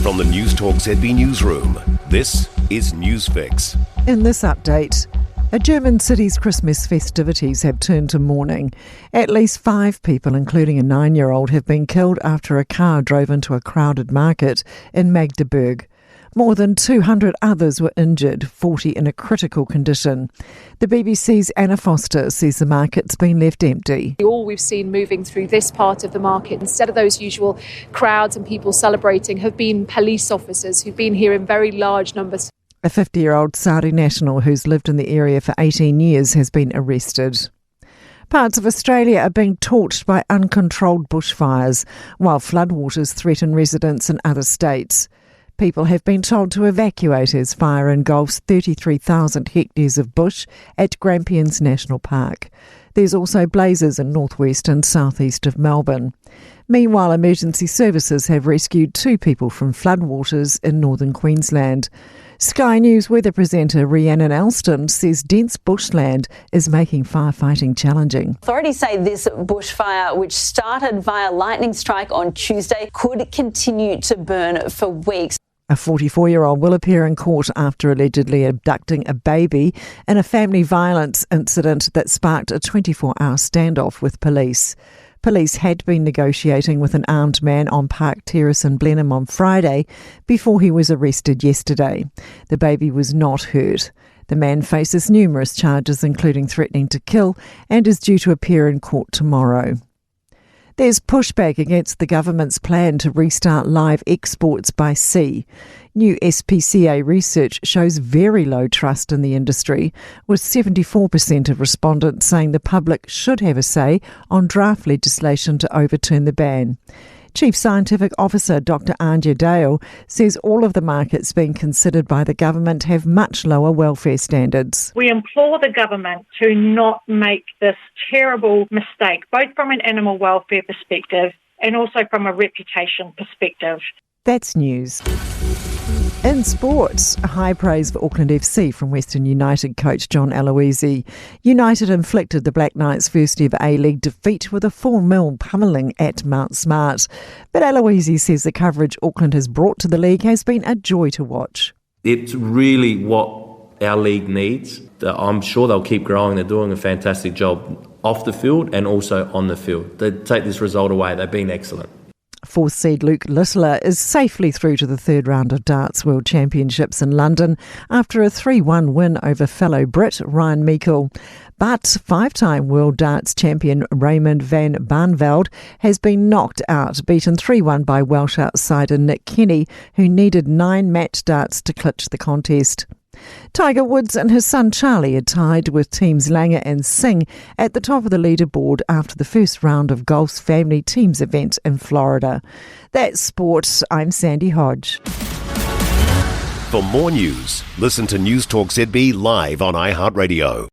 From the Newstalk ZB newsroom, this is Newsfix. In this update, a German city's Christmas festivities have turned to mourning. At least 5 people, including a 9-year-old, have been killed after a car drove into a crowded market in Magdeburg. More than 200 others were injured, 40 in a critical condition. The BBC's Anna Foster says the market's been left empty. All we've seen moving through this part of the market, instead of those usual crowds and people celebrating, have been police officers who've been here in very large numbers. A 50-year-old Saudi national who's lived in the area for 18 years has been arrested. Parts of Australia are being torched by uncontrolled bushfires, while floodwaters threaten residents in other states. People have been told to evacuate as fire engulfs 33,000 hectares of bush at Grampians National Park. There's also blazes in northwest and southeast of Melbourne. Meanwhile, emergency services have rescued 2 people from floodwaters in northern Queensland. Sky News weather presenter Rhiannon Alston says dense bushland is making firefighting challenging. Authorities say this bushfire, which started via lightning strike on Tuesday, could continue to burn for weeks. A 44-year-old will appear in court after allegedly abducting a baby in a family violence incident that sparked a 24-hour standoff with police. Police had been negotiating with an armed man on Park Terrace in Blenheim on Friday before he was arrested yesterday. The baby was not hurt. The man faces numerous charges, including threatening to kill, and is due to appear in court tomorrow. There's pushback against the government's plan to restart live exports by sea. New SPCA research shows very low trust in the industry, with 74% of respondents saying the public should have a say on draft legislation to overturn the ban. Chief Scientific Officer Dr. Anja Dale says all of the markets being considered by the government have much lower welfare standards. We implore the government to not make this terrible mistake, both from an animal welfare perspective and also from a reputation perspective. That's news. In sports, high praise for Auckland FC from Western United coach John Aloisi. United inflicted the Black Knights' first ever A-League defeat with a 4-0 pummelling at Mount Smart. But Aloisi says the coverage Auckland has brought to the league has been a joy to watch. It's really what our league needs. I'm sure they'll keep growing. They're doing a fantastic job off the field and also on the field. They take this result away. They've been excellent. 4th seed Luke Littler is safely through to the 3rd round of Darts World Championships in London after a 3-1 win over fellow Brit Ryan Meikle. But 5-time World Darts champion Raymond van Barneveld has been knocked out, beaten 3-1 by Welsh outsider Nick Kenny, who needed 9 match darts to clinch the contest. Tiger Woods and his son Charlie are tied with teams Langer and Singh at the top of the leaderboard after the first round of golf's family teams event in Florida. That's sport. I'm Sandy Hodge. For more news, listen to Newstalk ZB live on iHeartRadio.